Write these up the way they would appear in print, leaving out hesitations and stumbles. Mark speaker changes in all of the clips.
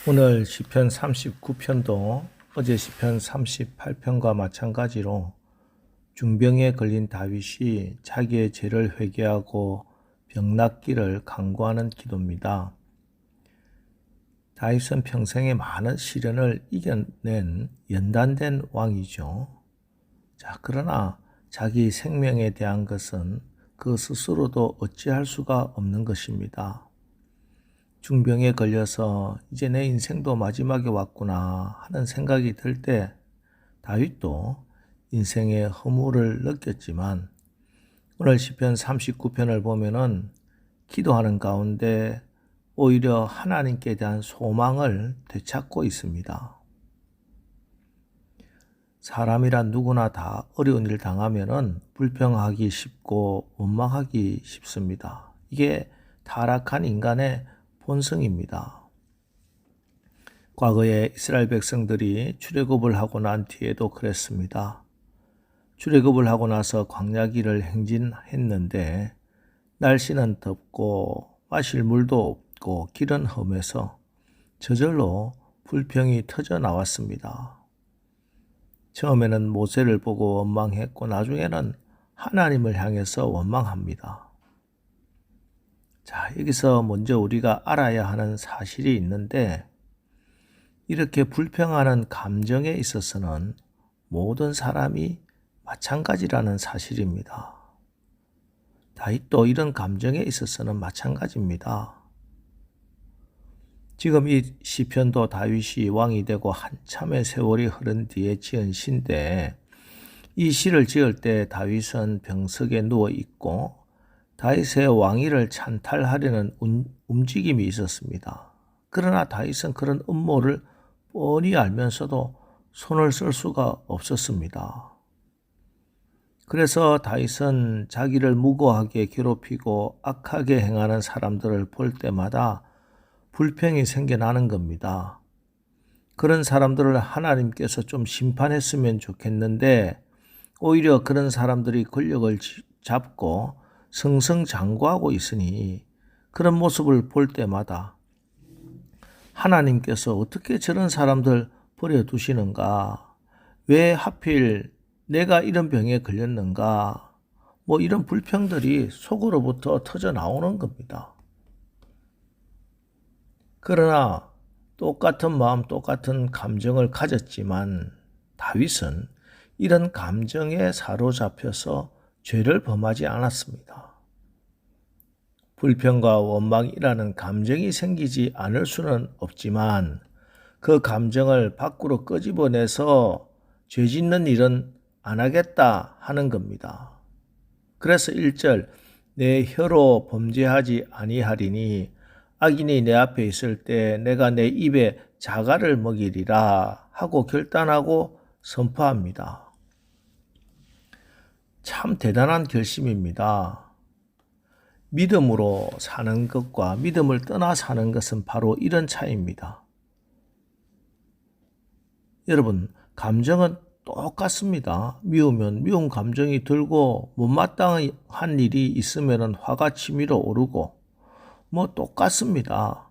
Speaker 1: 오늘 시편 39편도 어제 시편 38편과 마찬가지로 중병에 걸린 다윗이 자기의 죄를 회개하고 병 낫기를 간구하는 기도입니다. 다윗은 평생에 많은 시련을 이겨낸 연단된 왕이죠. 그러나 자기 생명에 대한 것은 그 스스로도 어찌할 수가 없는 것입니다. 중병에 걸려서 이제 내 인생도 마지막에 왔구나 하는 생각이 들 때 다윗도 인생의 허물을 느꼈지만 오늘 시편 39편을 보면은 기도하는 가운데 오히려 하나님께 대한 소망을 되찾고 있습니다. 사람이란 누구나 다 어려운 일 당하면은 불평하기 쉽고 원망하기 쉽습니다. 이게 타락한 인간의 본성입니다. 과거에 이스라엘 백성들이 출애굽을 하고 난 뒤에도 그랬습니다. 출애굽을 하고 나서 광야길을 행진했는데 날씨는 덥고 마실 물도 없고 길은 험해서 저절로 불평이 터져 나왔습니다. 처음에는 모세를 보고 원망했고 나중에는 하나님을 향해서 원망합니다. 여기서 먼저 우리가 알아야 하는 사실이 있는데 이렇게 불평하는 감정에 있어서는 모든 사람이 마찬가지라는 사실입니다. 다윗도 이런 감정에 있어서는 마찬가지입니다. 지금 이 시편도 다윗이 왕이 되고 한참의 세월이 흐른 뒤에 지은 시인데 이 시를 지을 때 다윗은 병석에 누워 있고 다윗의 왕위를 찬탈하려는 움직임이 있었습니다. 그러나 다윗은 그런 음모를 뻔히 알면서도 손을 쓸 수가 없었습니다. 그래서 다윗은 자기를 무고하게 괴롭히고 악하게 행하는 사람들을 볼 때마다 불평이 생겨나는 겁니다. 그런 사람들을 하나님께서 좀 심판했으면 좋겠는데 오히려 그런 사람들이 권력을 잡고 승승장구하고 있으니 그런 모습을 볼 때마다 하나님께서 어떻게 저런 사람들 버려두시는가? 왜 하필 내가 이런 병에 걸렸는가? 이런 불평들이 속으로부터 터져 나오는 겁니다. 그러나 똑같은 마음, 똑같은 감정을 가졌지만 다윗은 이런 감정에 사로잡혀서 죄를 범하지 않았습니다. 불평과 원망이라는 감정이 생기지 않을 수는 없지만 그 감정을 밖으로 끄집어내서 죄 짓는 일은 안 하겠다 하는 겁니다. 그래서 1절 내 혀로 범죄하지 아니하리니 악인이 내 앞에 있을 때 내가 내 입에 자갈을 먹이리라 하고 결단하고 선포합니다. 참 대단한 결심입니다. 믿음으로 사는 것과 믿음을 떠나 사는 것은 바로 이런 차이입니다. 여러분, 감정은 똑같습니다. 미우면 미운 감정이 들고 못마땅한 일이 있으면 화가 치밀어 오르고 똑같습니다.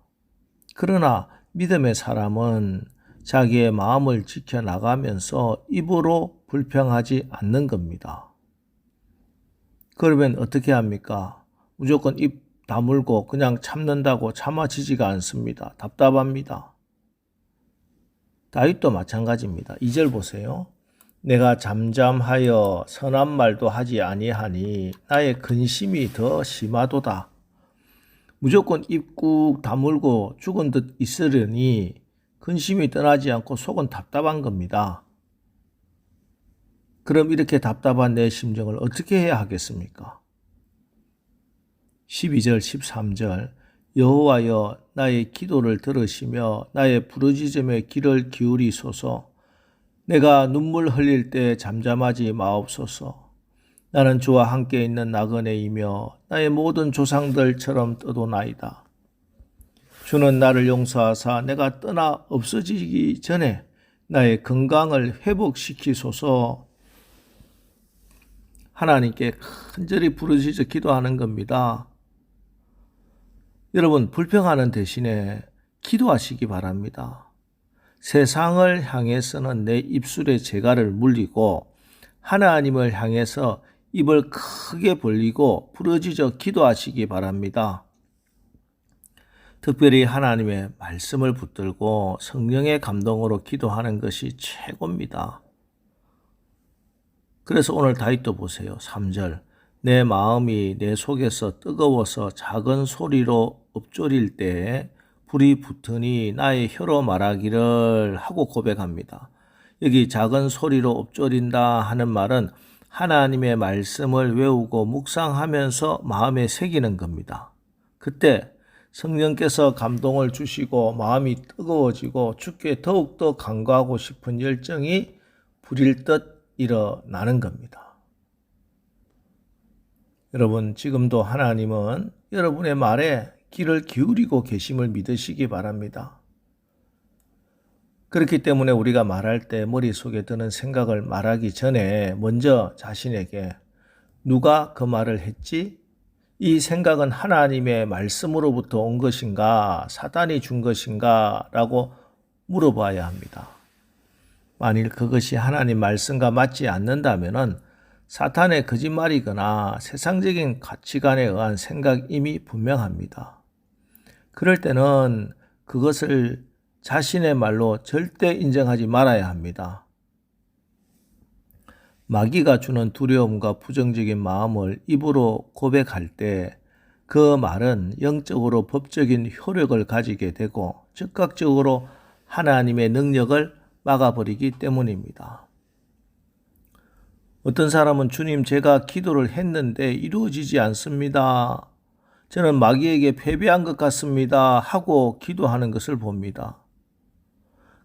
Speaker 1: 그러나 믿음의 사람은 자기의 마음을 지켜나가면서 입으로 불평하지 않는 겁니다. 그러면 어떻게 합니까? 무조건 입 다물고 그냥 참는다고 참아지지가 않습니다. 답답합니다. 다윗도 마찬가지입니다. 2절 보세요. 내가 잠잠하여 선한 말도 하지 아니하니 나의 근심이 더 심하도다. 무조건 입 꾹 다물고 죽은 듯 있으려니 근심이 떠나지 않고 속은 답답한 겁니다. 그럼 이렇게 답답한 내 심정을 어떻게 해야 하겠습니까? 12절 13절 여호와여 나의 기도를 들으시며 나의 부르짖음에 귀를 기울이소서. 내가 눈물 흘릴 때 잠잠하지 마옵소서. 나는 주와 함께 있는 나그네이며 나의 모든 조상들처럼 떠도나이다. 주는 나를 용서하사 내가 떠나 없어지기 전에 나의 건강을 회복시키소서. 하나님께 간절히 부르짖어 기도하는 겁니다. 여러분, 불평하는 대신에 기도하시기 바랍니다. 세상을 향해서는 내 입술의 재갈을 물리고 하나님을 향해서 입을 크게 벌리고 부르짖어 기도하시기 바랍니다. 특별히 하나님의 말씀을 붙들고 성령의 감동으로 기도하는 것이 최고입니다. 그래서 오늘 다윗도 보세요. 3절 내 마음이 내 속에서 뜨거워서 작은 소리로 읊조릴 때에 불이 붙으니 나의 혀로 말하기를 하고 고백합니다. 여기 작은 소리로 읊조린다 하는 말은 하나님의 말씀을 외우고 묵상하면서 마음에 새기는 겁니다. 그때 성령께서 감동을 주시고 마음이 뜨거워지고 주께 더욱더 간구하고 싶은 열정이 불일 듯 일어나는 겁니다. 여러분, 지금도 하나님은 여러분의 말에 귀를 기울이고 계심을 믿으시기 바랍니다. 그렇기 때문에 우리가 말할 때 머릿속에 드는 생각을 말하기 전에 먼저 자신에게 누가 그 말을 했지? 이 생각은 하나님의 말씀으로부터 온 것인가? 사단이 준 것인가? 라고 물어봐야 합니다. 만일 그것이 하나님 말씀과 맞지 않는다면 사탄의 거짓말이거나 세상적인 가치관에 의한 생각임이 분명합니다. 그럴 때는 그것을 자신의 말로 절대 인정하지 말아야 합니다. 마귀가 주는 두려움과 부정적인 마음을 입으로 고백할 때 그 말은 영적으로 법적인 효력을 가지게 되고 즉각적으로 하나님의 능력을 막아버리기 때문입니다. 어떤 사람은 주님 제가 기도를 했는데 이루어지지 않습니다. 저는 마귀에게 패배한 것 같습니다. 하고 기도하는 것을 봅니다.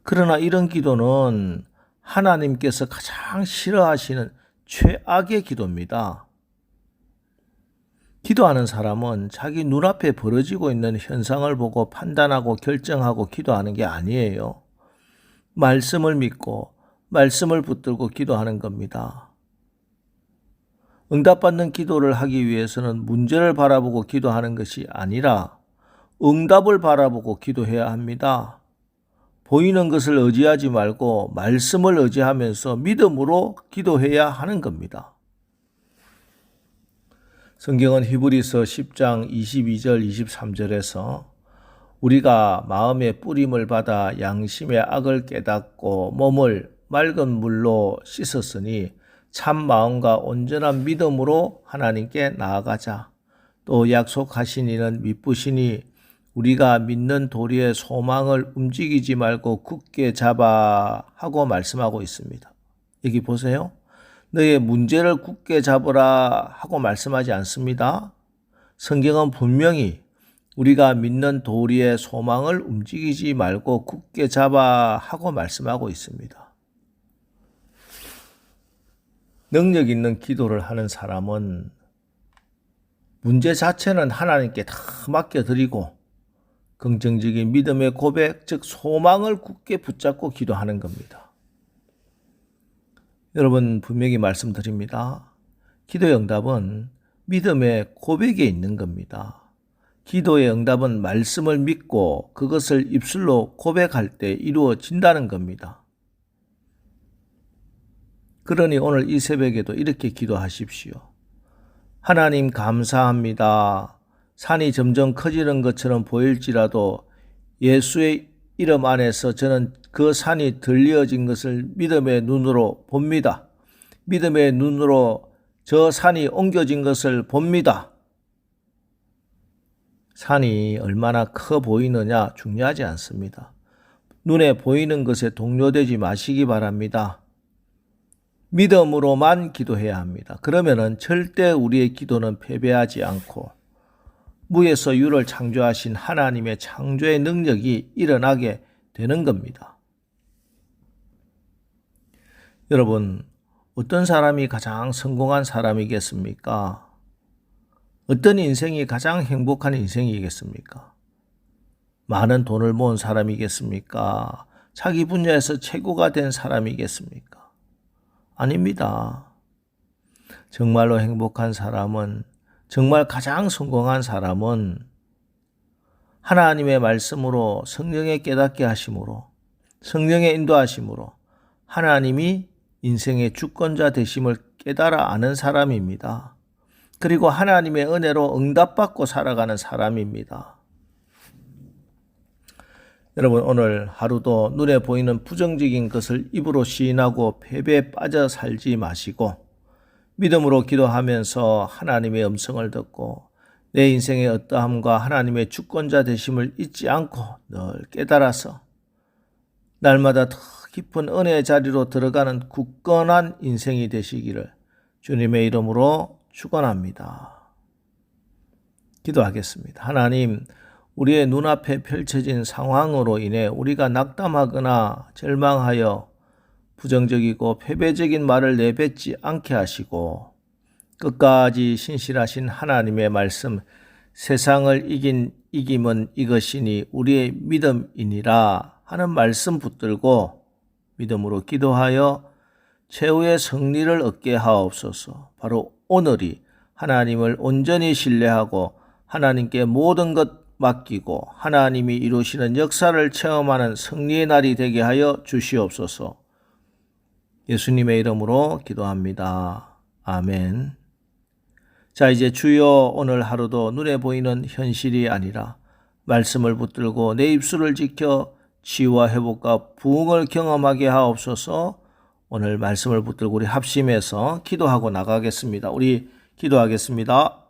Speaker 1: 그러나 이런 기도는 하나님께서 가장 싫어하시는 최악의 기도입니다. 기도하는 사람은 자기 눈앞에 벌어지고 있는 현상을 보고 판단하고 결정하고 기도하는 게 아니에요. 말씀을 믿고 말씀을 붙들고 기도하는 겁니다. 응답받는 기도를 하기 위해서는 문제를 바라보고 기도하는 것이 아니라 응답을 바라보고 기도해야 합니다. 보이는 것을 의지하지 말고 말씀을 의지하면서 믿음으로 기도해야 하는 겁니다. 성경은 히브리서 10장 22절 23절에서 우리가 마음의 뿌림을 받아 양심의 악을 깨닫고 몸을 맑은 물로 씻었으니 참 마음과 온전한 믿음으로 하나님께 나아가자. 또 약속하신 이는 미쁘시니 우리가 믿는 도리의 소망을 움직이지 말고 굳게 잡아 하고 말씀하고 있습니다. 여기 보세요. 너의 문제를 굳게 잡으라 하고 말씀하지 않습니다. 성경은 분명히 우리가 믿는 도리의 소망을 움직이지 말고 굳게 잡아 하고 말씀하고 있습니다. 능력 있는 기도를 하는 사람은 문제 자체는 하나님께 다 맡겨드리고 긍정적인 믿음의 고백, 즉 소망을 굳게 붙잡고 기도하는 겁니다. 여러분 분명히 말씀드립니다. 기도의 응답은 믿음의 고백에 있는 겁니다. 기도의 응답은 말씀을 믿고 그것을 입술로 고백할 때 이루어진다는 겁니다. 그러니 오늘 이 새벽에도 이렇게 기도하십시오. 하나님 감사합니다. 산이 점점 커지는 것처럼 보일지라도 예수의 이름 안에서 저는 그 산이 들려진 것을 믿음의 눈으로 봅니다. 믿음의 눈으로 저 산이 옮겨진 것을 봅니다. 산이 얼마나 커 보이느냐 중요하지 않습니다. 눈에 보이는 것에 동요되지 마시기 바랍니다. 믿음으로만 기도해야 합니다. 그러면은 절대 우리의 기도는 패배하지 않고 무에서 유를 창조하신 하나님의 창조의 능력이 일어나게 되는 겁니다. 여러분, 어떤 사람이 가장 성공한 사람이겠습니까? 어떤 인생이 가장 행복한 인생이겠습니까? 많은 돈을 모은 사람이겠습니까? 자기 분야에서 최고가 된 사람이겠습니까? 아닙니다. 정말로 행복한 사람은, 정말 가장 성공한 사람은 하나님의 말씀으로 성령의 깨닫게 하심으로 성령의 인도하심으로 하나님이 인생의 주권자 되심을 깨달아 아는 사람입니다. 그리고 하나님의 은혜로 응답받고 살아가는 사람입니다. 여러분, 오늘 하루도 눈에 보이는 부정적인 것을 입으로 시인하고 패배에 빠져 살지 마시고 믿음으로 기도하면서 하나님의 음성을 듣고 내 인생의 어떠함과 하나님의 주권자 되심을 잊지 않고 늘 깨달아서 날마다 더 깊은 은혜의 자리로 들어가는 굳건한 인생이 되시기를 주님의 이름으로 축원합니다. 기도하겠습니다. 하나님, 우리의 눈앞에 펼쳐진 상황으로 인해 우리가 낙담하거나 절망하여 부정적이고 패배적인 말을 내뱉지 않게 하시고 끝까지 신실하신 하나님의 말씀, 세상을 이긴 이김은 이것이니 우리의 믿음이니라 하는 말씀 붙들고 믿음으로 기도하여 최후의 승리를 얻게 하옵소서. 바로 오늘이 하나님을 온전히 신뢰하고 하나님께 모든 것 맡기고 하나님이 이루시는 역사를 체험하는 승리의 날이 되게 하여 주시옵소서. 예수님의 이름으로 기도합니다. 아멘. 자, 이제 주여 오늘 하루도 눈에 보이는 현실이 아니라 말씀을 붙들고 내 입술을 지켜 치유와 회복과 부흥을 경험하게 하옵소서. 오늘 말씀을 붙들고 우리 합심해서 기도하고 나가겠습니다. 우리 기도하겠습니다.